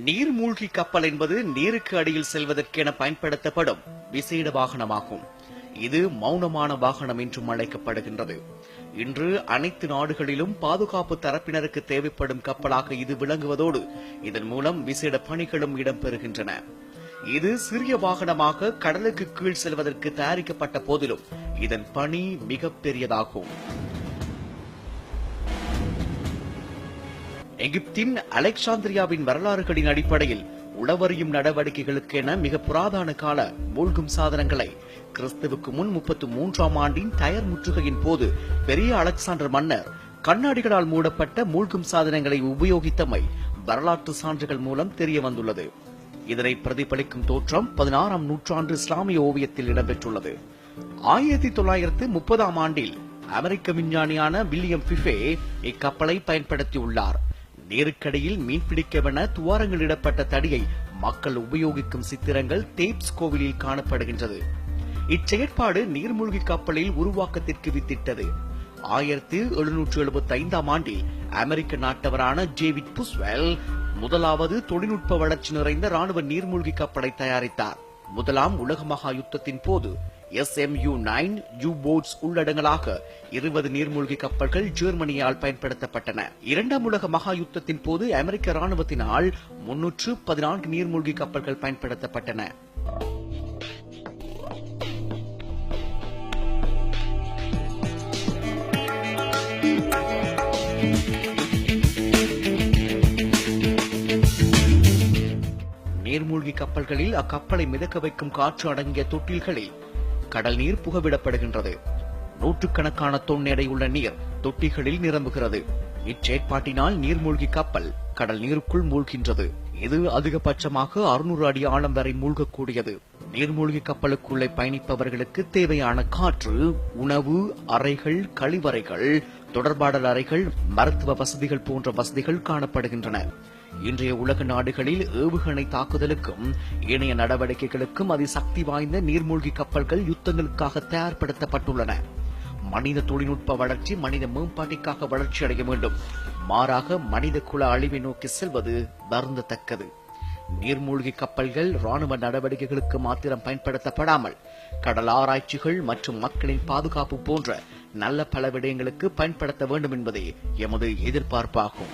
நீர்மூழ்கி கப்பல் என்பது நீருக்கு அடியில் செல்வதற்கென பயன்படுத்தப்படும் விசேட வாகனமாகும். இது மௌனமான வாகனம் என்றும் அழைக்கப்படுகின்றது. இன்று அனைத்து நாடுகளிலும் பாதுகாப்பு தரப்பினருக்கு தேவைப்படும் கப்பலாக இது விளங்குவதோடு இதன் மூலம் விசேட பணிகளும் இடம்பெறுகின்றன. இது சிறிய வாகனமாக கடலுக்கு கீழ் செல்வதற்கு தயாரிக்கப்பட்ட போதிலும் இதன் பணி மிகப்பெரியதாகும். எகிப்தின் அலெக்சாந்திரியாவின் வரலாறுகளின் அடிப்படையில் உளவறியும் நடவடிக்கைகளுக்கென மிக புராதன கால மூழ்கும் சாதனங்களை கிறிஸ்துவுக்கு முன் 33ஆம் ஆண்டின் டயர் முற்றுகையின் போது பெரிய அலெக்சாண்டர் மன்னர் கண்ணாடிகளால் மூடப்பட்ட மூழ்கும் சாதனங்களை உபயோகித்தமை வரலாற்று சான்றுகள் மூலம் தெரிய வந்துள்ளது. இதனை பிரதிபலிக்கும் தோற்றம் 16ஆம் நூற்றாண்டு இஸ்லாமிய ஓவியத்தில் இடம்பெற்றுள்ளது. 1930ஆம் ஆண்டில் அமெரிக்க விஞ்ஞானியான வில்லியம் பிஃபே இக்கப்பலை பயன்படுத்தியுள்ளார். நீருக்கடியில் மீன்பிடிக்கவென துவாரங்களிடப்பட்ட தடியை மக்கள் உபயோகிக்கும் சித்திரங்கள் தேப்ஸ் கோவிலில் காணப்படுகின்றது. இச்செயற்பாடு நீர்மூழ்கி கப்பலில் உருவாக்கத்திற்கு வித்திட்டது. 1775ஆம் ஆண்டில் அமெரிக்க நாட்டவரான டேவிட் புஸ்வெல் முதலாவது தொழில்நுட்ப வளர்ச்சி நிறைந்த ராணுவ நீர்மூழ்கி கப்பலை தயாரித்தார். முதலாம் உலக மகா யுத்தத்தின் போது SMU-9 யூ-போட்ஸ் உள்ளடங்கலாக 20 நீர்மூழ்கி கப்பல்கள் ஜெர்மனியால் பயன்படுத்தப்பட்டன. இரண்டாம் உலக மகா யுத்தத்தின் போது அமெரிக்க ராணுவத்தினால் 314 நீர்மூழ்கி கப்பல்கள் பயன்படுத்தப்பட்டன. நீர்மூழ்கி கப்பல்களில் அக்கப்பலை மிதக்க வைக்கும் காற்று அடங்கிய தொட்டில்களில் கடல் நீர் புகவிடப்படுகின்றது. நூற்றுக்கணக்கான தொன் எடையுள்ள நீர் தொட்டிகளில் நிரம்புகிறது. இச்செயற்பாட்டினால் நீர்மூழ்கி கப்பல் கடல் நீருக்குள் மூழ்கின்றது. இது அதிகபட்சமாக 600 அடி ஆழம் வரை மூழ்கக்கூடியது. நீர்மூழ்கி கப்பலுக்குள்ளே பயணிப்பவர்களுக்கு தேவையான காற்று, உணவு, அறைகள், கழிவறைகள், தொடர்பாடல் அறைகள், மருத்துவ வசதிகள் போன்ற வசதிகள் காணப்படுகின்றன. இன்றைய உலக நாடுகளில் ஏவுகணை தாக்குதலுக்கும் ஏனைய நடவடிக்கைகளுக்கும் அதிசக்தி வாய்ந்த நீர்மூழ்கி கப்பல்கள் யுத்தங்களுக்காக தயார்படுத்தப்பட்டுள்ளன. மனித தொழில்நுட்ப வளர்ச்சி மனித மேம்பாட்டிற்காக வளர்ச்சி அடைய வேண்டும். மாறாக மனித குல அழிவை நோக்கி செல்வது வருந்தத்தக்கது. நீர்மூழ்கி கப்பல்கள் ராணுவ நடவடிக்கைகளுக்கு மாத்திரம் பயன்படுத்தப்படாமல் கடல் ஆராய்ச்சிகள் மற்றும் மக்களின் பாதுகாப்பு போன்ற நல்ல பல விடயங்களுக்கு பயன்படுத்த வேண்டும் என்பதே எமது எதிர்பார்ப்பாகும்.